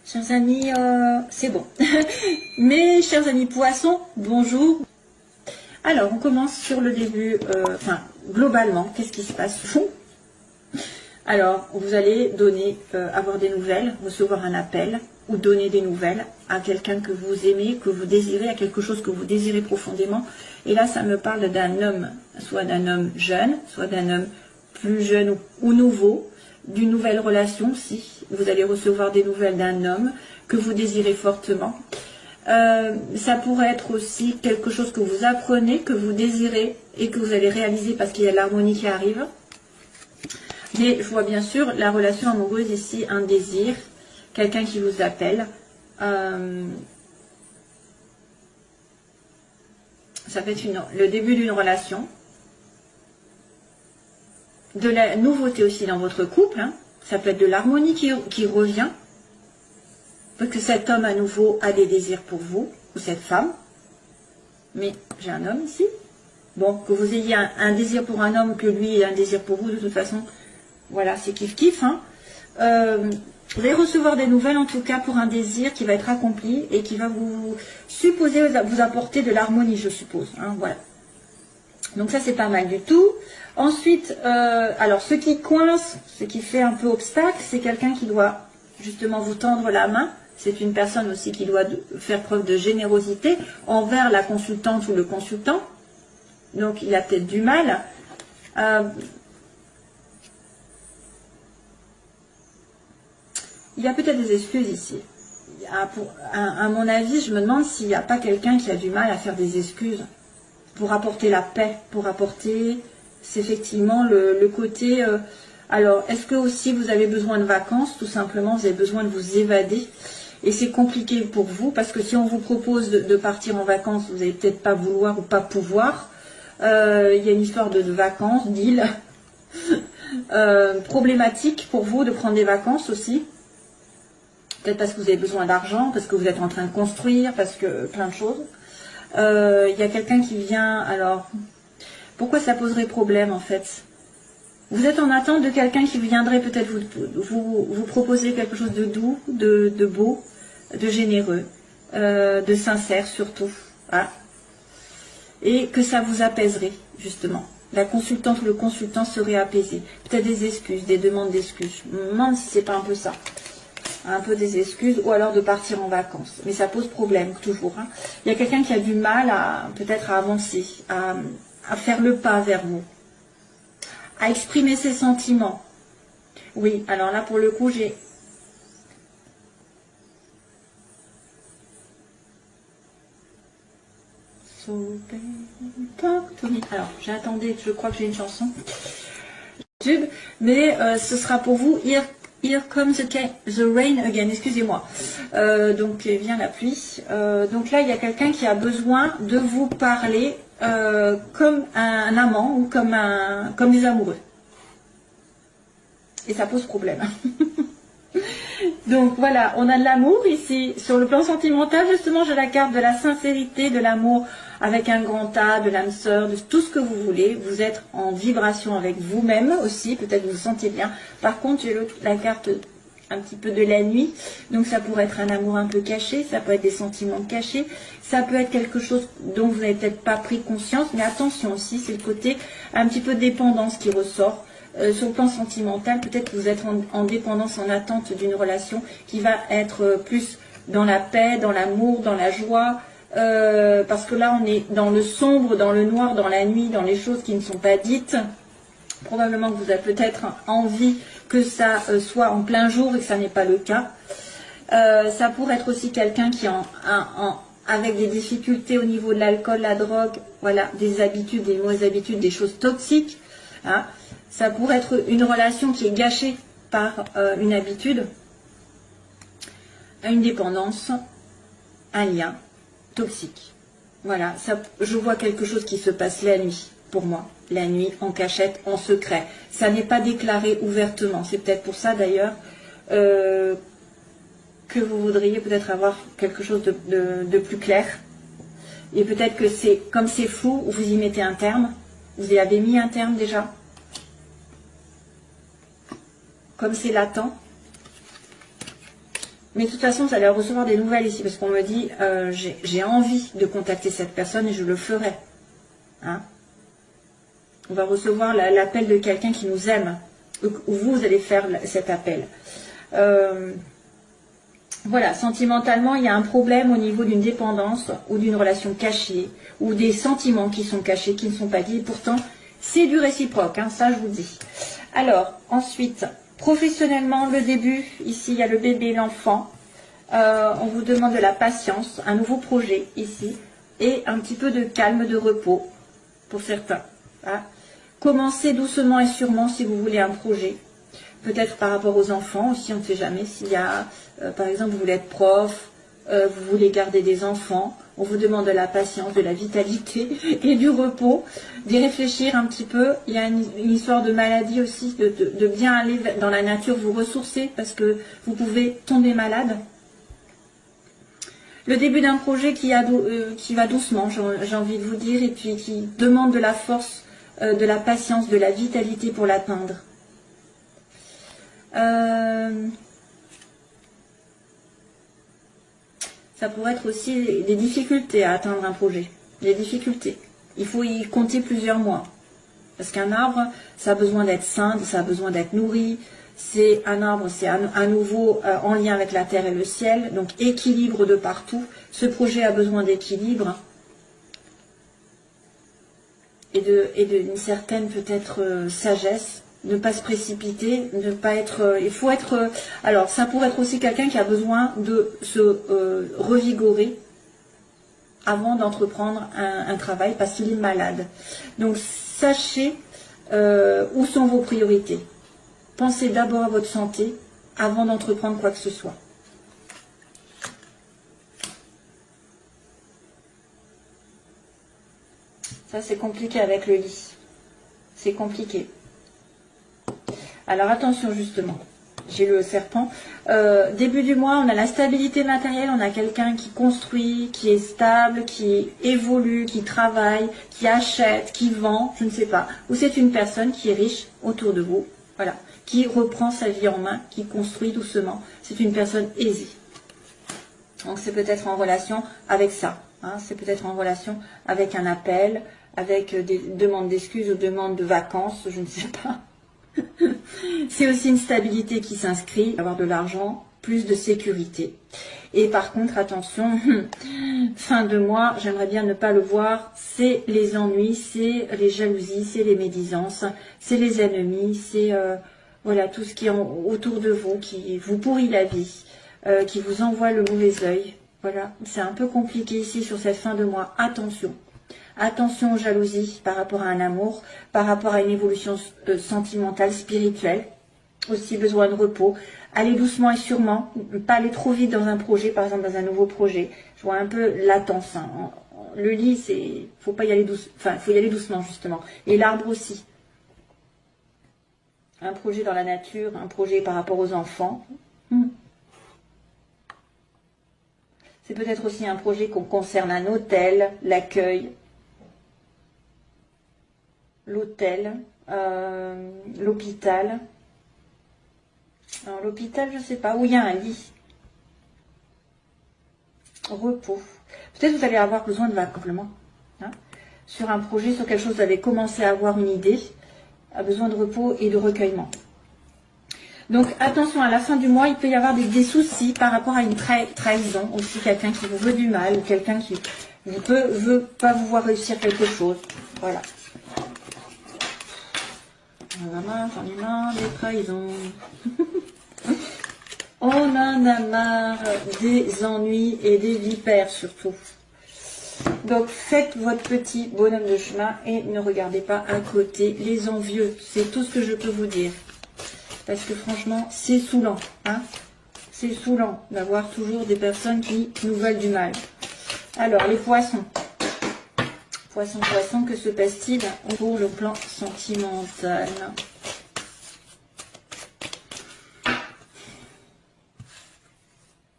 Chers amis, c'est bon. Mes chers amis poissons, bonjour. Alors, on commence sur le début, enfin, globalement, qu'est-ce qui se passe? Alors, vous allez donner, avoir des nouvelles, recevoir un appel, ou donner des nouvelles à quelqu'un que vous aimez, que vous désirez, à quelque chose que vous désirez profondément. Et là, ça me parle d'un homme, soit d'un homme jeune, soit d'un homme plus jeune ou nouveau, d'une nouvelle relation, si vous allez recevoir des nouvelles d'un homme que vous désirez fortement. Ça pourrait être aussi quelque chose que vous apprenez, que vous désirez et que vous allez réaliser parce qu'il y a l'harmonie qui arrive. Mais je vois bien sûr la relation amoureuse ici, un désir, quelqu'un qui vous appelle. Ça peut être le début d'une relation. De la nouveauté aussi dans votre couple. Hein. Ça peut être de l'harmonie qui revient. Parce que cet homme à nouveau a des désirs pour vous, ou cette femme. Mais j'ai un homme ici. Bon, que vous ayez un désir pour un homme, que lui ait un désir pour vous, de toute façon, voilà, c'est kiff-kiff. Hein. Vous allez recevoir des nouvelles, en tout cas, pour un désir qui va être accompli et qui va vous apporter de l'harmonie, je suppose. Hein, voilà. Donc ça, c'est pas mal du tout. Ensuite, alors, ce qui coince, ce qui fait un peu obstacle, c'est quelqu'un qui doit justement vous tendre la main. C'est une personne aussi qui doit faire preuve de générosité envers la consultante ou le consultant. Donc, il a peut-être du mal. Il y a peut-être des excuses ici. À mon avis, je me demande s'il n'y a pas quelqu'un qui a du mal à faire des excuses pour apporter la paix, pour apporter, c'est effectivement le côté... alors, est-ce que aussi vous avez besoin de vacances? Tout simplement, vous avez besoin de vous évader. Et c'est compliqué pour vous, parce que si on vous propose de partir en vacances, vous n'allez peut-être pas vouloir ou pas pouvoir. Il y a une histoire de vacances, d'île. Problématique pour vous de prendre des vacances aussi. Peut-être parce que vous avez besoin d'argent, parce que vous êtes en train de construire, parce que plein de choses. Il y a quelqu'un qui vient, alors, pourquoi ça poserait problème en fait? Vous êtes en attente de quelqu'un qui viendrait peut-être vous proposer quelque chose de doux, de beau, de généreux, de sincère surtout. Hein, et que ça vous apaiserait, justement. La consultante ou le consultant serait apaisé. Peut-être des excuses, des demandes d'excuses. Je me demande si c'est pas un peu ça. Un peu des excuses, ou alors de partir en vacances. Mais ça pose problème, toujours. Hein. Il y a quelqu'un qui a du mal à peut-être à avancer, à faire le pas vers vous, à exprimer ses sentiments. Oui, alors là, pour le coup, j'ai... Alors, j'attendais, je crois que j'ai une chanson. Mais ce sera pour vous... Here comes the rain again, excusez-moi. Donc, vient la pluie. Donc là, il y a quelqu'un qui a besoin de vous parler comme un amant ou comme des amoureux. Et ça pose problème. Donc voilà, on a de l'amour ici. Sur le plan sentimental, justement, j'ai la carte de la sincérité, de l'amour avec un grand A, de l'âme sœur, de tout ce que vous voulez. Vous êtes en vibration avec vous-même aussi, peut-être vous vous sentez bien. Par contre, j'ai la carte un petit peu de la nuit. Donc ça pourrait être un amour un peu caché, ça peut être des sentiments cachés, ça peut être quelque chose dont vous n'avez peut-être pas pris conscience. Mais attention aussi, c'est le côté un petit peu de dépendance qui ressort. Sur le plan sentimental, peut-être que vous êtes en dépendance, en attente d'une relation qui va être plus dans la paix, dans l'amour, dans la joie, parce que là on est dans le sombre, dans le noir, dans la nuit, dans les choses qui ne sont pas dites. Probablement que vous avez peut-être envie que ça soit en plein jour et que ça n'est pas le cas. Ça pourrait être aussi quelqu'un qui avec des difficultés au niveau de l'alcool, la drogue, voilà, des habitudes, des mauvaises habitudes, des choses toxiques. Hein. Ça pourrait être une relation qui est gâchée par une habitude, une dépendance, un lien toxique. Voilà, ça, je vois quelque chose qui se passe la nuit, pour moi. La nuit, en cachette, en secret. Ça n'est pas déclaré ouvertement. C'est peut-être pour ça d'ailleurs que vous voudriez peut-être avoir quelque chose de plus clair. Et peut-être que c'est comme c'est flou, vous y mettez un terme. Vous y avez mis un terme déjà. Comme c'est latent, Mais de toute façon, vous allez recevoir des nouvelles ici, parce qu'on me dit, j'ai envie de contacter cette personne et je le ferai. Hein? On va recevoir l'appel de quelqu'un qui nous aime, ou vous allez faire cet appel. Voilà, sentimentalement, il y a un problème au niveau d'une dépendance ou d'une relation cachée, ou des sentiments qui sont cachés, qui ne sont pas dits, et pourtant, c'est du réciproque, hein, ça je vous dis. Alors, ensuite, professionnellement, le début, ici, il y a le bébé, l'enfant. On vous demande de la patience, un nouveau projet, ici, et un petit peu de calme, de repos, pour certains. Hein. Commencez doucement et sûrement si vous voulez un projet. Peut-être par rapport aux enfants aussi, on ne sait jamais. S'il y a, par exemple, vous voulez être prof, vous voulez garder des enfants, on vous demande de la patience, de la vitalité et du repos, d'y réfléchir un petit peu. Il y a une histoire de maladie aussi, de bien aller dans la nature, vous ressourcer, parce que vous pouvez tomber malade. Le début d'un projet qui va doucement, j'ai envie de vous dire, et puis qui demande de la force, de la patience, de la vitalité pour l'atteindre. Ça pourrait être aussi des difficultés à atteindre un projet. Des difficultés. Il faut y compter plusieurs mois. Parce qu'un arbre, ça a besoin d'être sain, ça a besoin d'être nourri. C'est un arbre, c'est à nouveau en lien avec la terre et le ciel. Donc équilibre de partout. Ce projet a besoin d'équilibre. Et d'une certaine peut-être sagesse. Ne pas se précipiter, ne pas être... il faut être... alors, ça pourrait être aussi quelqu'un qui a besoin de se revigorer avant d'entreprendre un travail parce qu'il est malade. Donc, sachez où sont vos priorités. Pensez d'abord à votre santé avant d'entreprendre quoi que ce soit. Ça, c'est compliqué avec le lit. C'est compliqué. Alors attention justement, j'ai le serpent. Début du mois, on a la stabilité matérielle, on a quelqu'un qui construit, qui est stable, qui évolue, qui travaille, qui achète, qui vend, je ne sais pas. Ou c'est une personne qui est riche autour de vous, voilà, qui reprend sa vie en main, qui construit doucement. C'est une personne aisée. Donc c'est peut-être en relation avec ça, hein, c'est peut-être en relation avec un appel, avec des demandes d'excuses ou demandes de vacances, je ne sais pas. C'est aussi une stabilité qui s'inscrit, avoir de l'argent, plus de sécurité. Et par contre, attention, fin de mois, j'aimerais bien ne pas le voir, c'est les ennuis, c'est les jalousies, c'est les médisances, c'est les ennemis, c'est voilà, tout ce qui est autour de vous, qui vous pourrit la vie, qui vous envoie le mauvais œil. Voilà, c'est un peu compliqué ici sur cette fin de mois. Attention. Attention aux jalousies par rapport à un amour, par rapport à une évolution sentimentale, spirituelle. Aussi besoin de repos. Allez doucement et sûrement, pas aller trop vite dans un projet, par exemple dans un nouveau projet. Je vois un peu latence. Hein. Le lit, c'est, faut pas y aller doucement, enfin, faut y aller doucement justement. Et l'arbre aussi. Un projet dans la nature, un projet par rapport aux enfants. C'est peut-être aussi un projet qu'on concerne un hôtel, l'accueil. L'hôtel, l'hôpital. Alors l'hôpital, je ne sais pas, où il y a un lit. Repos. Peut-être vous allez avoir besoin de vacances, hein, sur un projet, sur quelque chose, vous avez commencé à avoir une idée, a besoin de repos et de recueillement. Donc attention, à la fin du mois, il peut y avoir des soucis par rapport à une trahison, aussi quelqu'un qui vous veut du mal, ou quelqu'un qui ne veut pas vous voir réussir quelque chose. Voilà. J'en ai marre des trahisons. On en a marre des ennuis et des vipères surtout. Donc faites votre petit bonhomme de chemin et ne regardez pas à côté les envieux. C'est tout ce que je peux vous dire. Parce que franchement, c'est saoulant. Hein, c'est saoulant d'avoir toujours des personnes qui nous veulent du mal. Alors, les poissons. Poisson, que se passe-t-il pour le plan sentimental?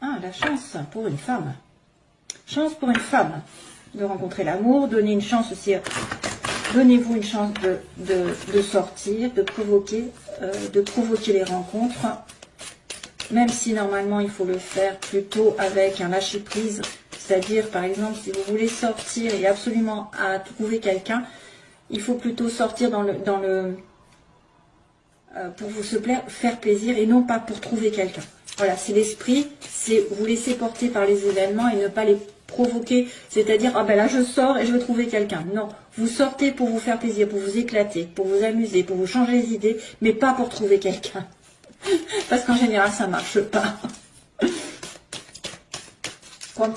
Ah, la chance pour une femme. Chance pour une femme de rencontrer l'amour. Donnez une chance aussi. Donnez-vous une chance de sortir, de provoquer les rencontres. même si normalement il faut le faire plutôt avec un lâcher-prise, c'est-à-dire par exemple si vous voulez sortir et absolument à trouver quelqu'un, il faut plutôt sortir pour faire plaisir et non pas pour trouver quelqu'un. Voilà, c'est l'esprit, c'est vous laisser porter par les événements et ne pas les provoquer, c'est-à-dire, ah ben là je sors et je veux trouver quelqu'un. Non, vous sortez pour vous faire plaisir, pour vous éclater, pour vous amuser, pour vous changer les idées, mais pas pour trouver quelqu'un. Parce qu'en général, ça marche pas. En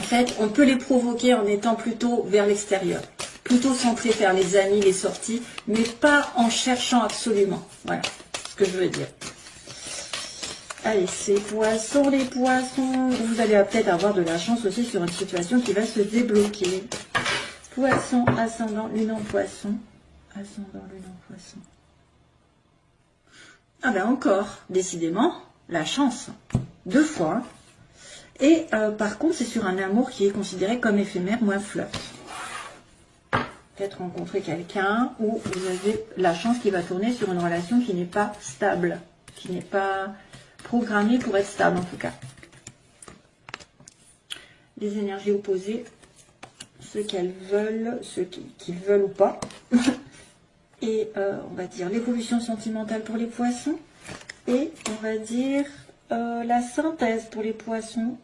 fait, on peut les provoquer en étant plutôt vers l'extérieur, plutôt centré vers les amis, les sorties, mais pas en cherchant absolument. Voilà ce que je veux dire. Allez, ces poissons, les poissons, vous allez peut-être avoir de la chance aussi sur une situation qui va se débloquer. Poisson, ascendant, lune en poisson. Ascendant, lune en poisson. Ah ben encore, décidément, la chance. 2 fois. Et par contre, c'est sur un amour qui est considéré comme éphémère, moins fleur. Peut-être rencontrer quelqu'un où vous avez la chance qui va tourner sur une relation qui n'est pas stable, qui n'est pas programmée pour être stable en tout cas. Les énergies opposées, ce qu'elles veulent, ce qu'ils veulent ou pas. Et on va dire l'évolution sentimentale pour les poissons. Et on va dire la synthèse pour les poissons.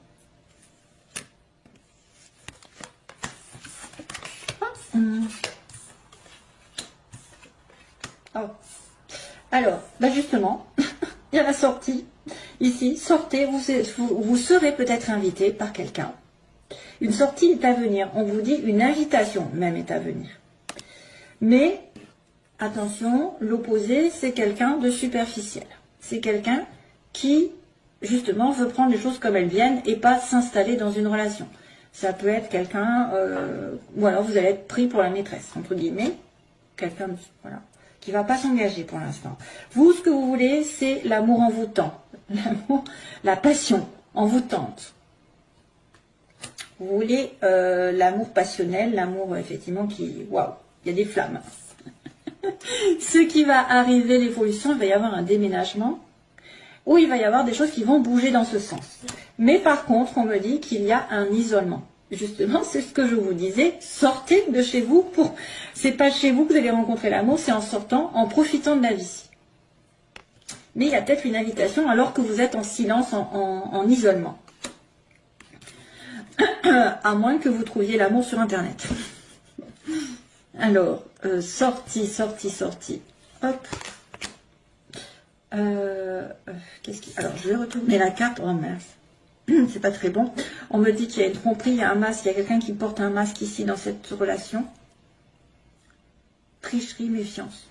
Oh. Alors, bah justement, il y a la sortie. Ici, sortez, vous serez peut-être invité par quelqu'un. Une sortie est à venir. On vous dit une invitation même est à venir. Mais, attention, l'opposé, c'est quelqu'un de superficiel. C'est quelqu'un qui, justement, veut prendre les choses comme elles viennent et pas s'installer dans une relation. Ça peut être quelqu'un, ou alors vous allez être pris pour la maîtresse, entre guillemets. Quelqu'un, voilà, qui ne va pas s'engager pour l'instant. Vous, ce que vous voulez, c'est l'amour envoûtant. L'amour, la passion envoûtante. Vous voulez l'amour passionnel, l'amour, effectivement, qui... Waouh, il y a des flammes. Ce qui va arriver, l'évolution, il va y avoir un déménagement, où il va y avoir des choses qui vont bouger dans ce sens. Mais par contre, on me dit qu'il y a un isolement. Justement, c'est ce que je vous disais, sortez de chez vous pour... C'est pas chez vous que vous allez rencontrer l'amour, c'est en sortant, en profitant de la vie. Mais il y a peut-être une invitation alors que vous êtes en silence, en isolement. À moins que vous trouviez l'amour sur Internet. Alors, sortie. Hop. Alors, je vais retourner la carte. Oh mince. C'est pas très bon. On me dit qu'il y a une tromperie, il y a un masque, il y a quelqu'un qui porte un masque ici dans cette relation. Tricherie, méfiance.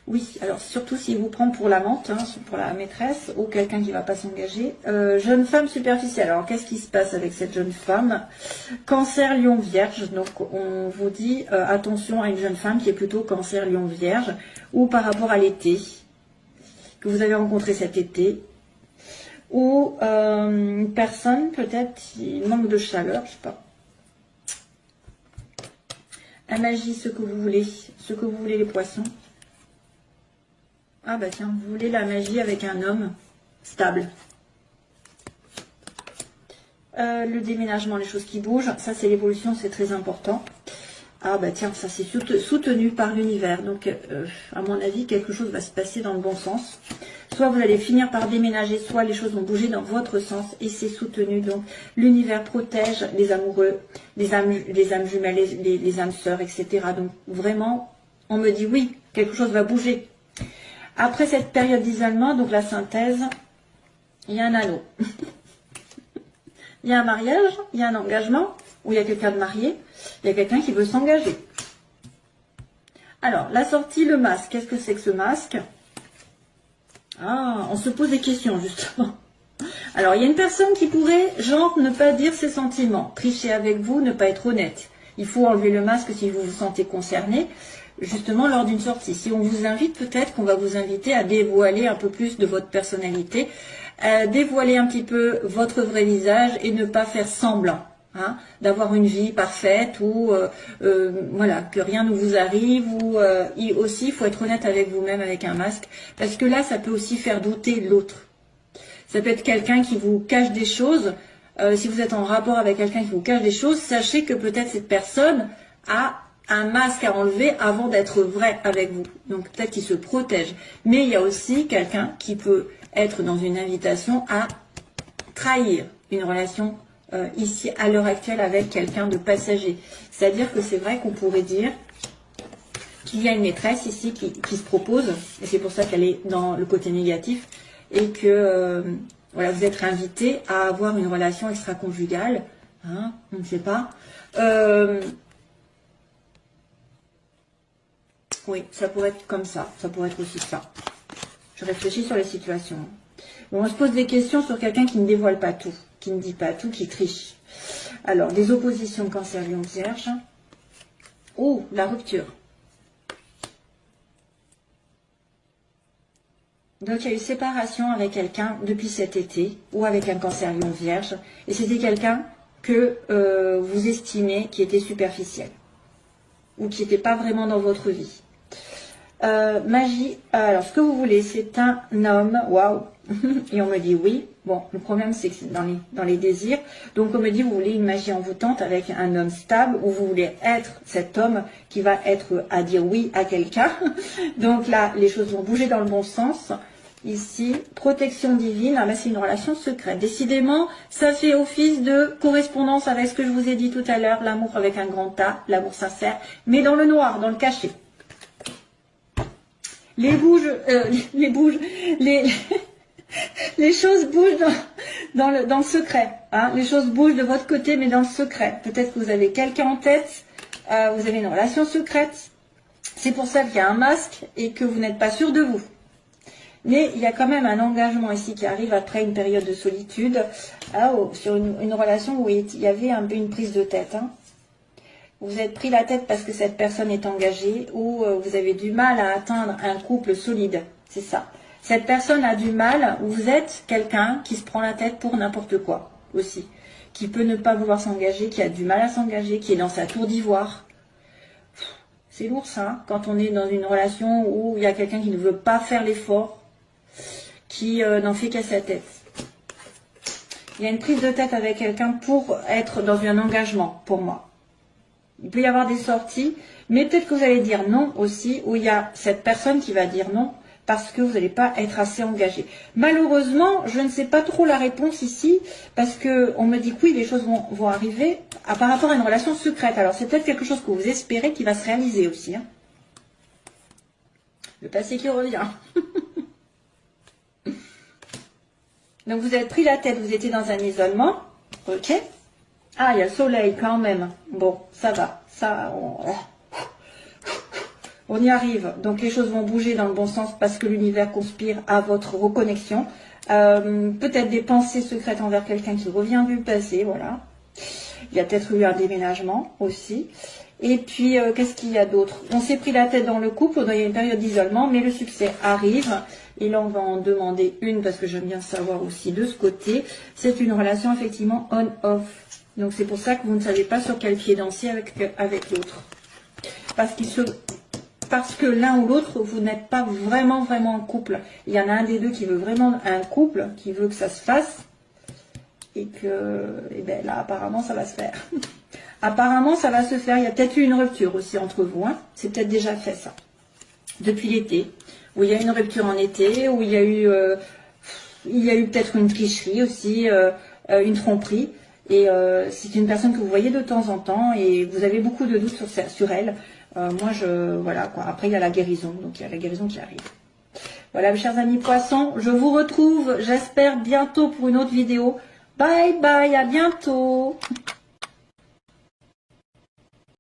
Oui, alors surtout s'il vous prend pour l'amante, hein, pour la maîtresse, ou quelqu'un qui ne va pas s'engager. Jeune femme superficielle. Alors qu'est-ce qui se passe avec cette jeune femme? Cancer, lion, vierge. Donc on vous dit attention à une jeune femme qui est plutôt cancer, lion, vierge, ou par rapport à l'été, que vous avez rencontré cet été. Ou une personne peut-être qui manque de chaleur, je sais pas. La magie, ce que vous voulez les poissons. Ah bah tiens, vous voulez la magie avec un homme stable. Le déménagement, les choses qui bougent, ça c'est l'évolution, c'est très important. Ah bah tiens, ça c'est soutenu par l'univers. Donc à mon avis, quelque chose va se passer dans le bon sens. Soit vous allez finir par déménager, soit les choses vont bouger dans votre sens et c'est soutenu. Donc l'univers protège les amoureux, les âmes jumelles, les âmes sœurs, etc. Donc vraiment, on me dit oui, quelque chose va bouger. Après cette période d'isolement, donc la synthèse, il y a un anneau. Il y a un mariage, il y a un engagement, où il y a quelqu'un de marié, il y a quelqu'un qui veut s'engager. Alors, la sortie, le masque. Qu'est-ce que c'est que ce masque? Ah, on se pose des questions, justement. Alors, il y a une personne qui pourrait, genre, ne pas dire ses sentiments, tricher avec vous, ne pas être honnête. Il faut enlever le masque si vous vous sentez concerné, justement, lors d'une sortie. Si on vous invite, peut-être qu'on va vous inviter à dévoiler un peu plus de votre personnalité, dévoiler un petit peu votre vrai visage et ne pas faire semblant. hein, d'avoir une vie parfaite ou voilà, que rien ne vous arrive, ou aussi il faut être honnête avec vous-même avec un masque, parce que là ça peut aussi faire douter l'autre. Ça peut être quelqu'un qui vous cache des choses. Si vous êtes en rapport avec quelqu'un qui vous cache des choses, sachez que peut-être cette personne a un masque à enlever avant d'être vrai avec vous. Donc peut-être qu'il se protège. Mais il y a aussi quelqu'un qui peut être dans une invitation à trahir une relation ici à l'heure actuelle avec quelqu'un de passager. C'est-à-dire que c'est vrai qu'on pourrait dire qu'il y a une maîtresse ici qui se propose, et c'est pour ça qu'elle est dans le côté négatif, et que voilà, vous êtes invité à avoir une relation extra-conjugale, hein, on ne sait pas. Oui, ça pourrait être comme ça pourrait être aussi ça. Je réfléchis sur les situations. Bon, on se pose des questions sur quelqu'un qui ne dévoile pas tout, qui ne dit pas tout, qui triche. Alors, des oppositions Cancer, Lion, Vierge. Oh, la rupture. Donc, il y a eu séparation avec quelqu'un depuis cet été, ou avec un Cancer, Lion, Vierge. Et c'était quelqu'un que vous estimez qui était superficiel, ou qui n'était pas vraiment dans votre vie. Magie, alors ce que vous voulez, c'est un homme, waouh, et on me dit oui. Bon, le problème c'est que c'est dans les désirs. Donc on me dit vous voulez une magie envoûtante avec un homme stable, ou vous voulez être cet homme qui va être à dire oui à quelqu'un. Donc là, les choses vont bouger dans le bon sens. Ici, protection divine, ah ben c'est une relation secrète. Décidément, ça fait office de correspondance avec ce que je vous ai dit tout à l'heure, l'amour avec un grand A, l'amour sincère, mais dans le noir, dans le cachet. Les choses bougent dans le secret. Hein. Les choses bougent de votre côté, mais dans le secret. Peut-être que vous avez quelqu'un en tête, vous avez une relation secrète. C'est pour ça qu'il y a un masque et que vous n'êtes pas sûr de vous. Mais il y a quand même un engagement ici qui arrive après une période de solitude. Sur une relation où il y avait un peu une prise de tête. Hein. Vous êtes pris la tête parce que cette personne est engagée, ou vous avez du mal à atteindre un couple solide. C'est ça. Cette personne a du mal, ou vous êtes quelqu'un qui se prend la tête pour n'importe quoi aussi. Qui peut ne pas vouloir s'engager, qui a du mal à s'engager, qui est dans sa tour d'ivoire. C'est lourd ça, hein, quand on est dans une relation où il y a quelqu'un qui ne veut pas faire l'effort, qui n'en fait qu'à sa tête. Il y a une prise de tête avec quelqu'un pour être dans un engagement, pour moi. Il peut y avoir des sorties, mais peut-être que vous allez dire non aussi, où il y a cette personne qui va dire non, parce que vous n'allez pas être assez engagé. Malheureusement, je ne sais pas trop la réponse ici, parce qu'on me dit que oui, les choses vont arriver par rapport à une relation secrète. Alors c'est peut-être quelque chose que vous espérez qui va se réaliser aussi. Hein. Le passé qui revient. Donc vous avez pris la tête, vous étiez dans un isolement, ok. Ah, il y a le soleil quand même. Bon, ça va. Ça, on y arrive. Donc les choses vont bouger dans le bon sens parce que l'univers conspire à votre reconnexion. Peut-être des pensées secrètes envers quelqu'un qui revient du passé, voilà. Il y a peut-être eu un déménagement aussi. Et puis, qu'est-ce qu'il y a d'autre? On s'est pris la tête dans le couple, il y a une période d'isolement, mais le succès arrive. Et là, on va en demander une parce que j'aime bien savoir aussi de ce côté. C'est une relation effectivement on-off. Donc c'est pour ça que vous ne savez pas sur quel pied danser avec l'autre. Parce que l'un ou l'autre, vous n'êtes pas vraiment en couple. Il y en a un des deux qui veut vraiment un couple, qui veut que ça se fasse. Et que, ben là, apparemment, ça va se faire. Apparemment, ça va se faire. Il y a peut-être eu une rupture aussi entre vous. Hein. C'est peut-être déjà fait ça. Depuis l'été. Où il y a une rupture en été, où il y a eu peut-être une tricherie aussi, une tromperie. Et c'est une personne que vous voyez de temps en temps et vous avez beaucoup de doutes sur elle. Voilà quoi. Après, il y a la guérison. Donc, il y a la guérison qui arrive. Voilà, mes chers amis poissons. Je vous retrouve, j'espère, bientôt pour une autre vidéo. Bye bye, à bientôt.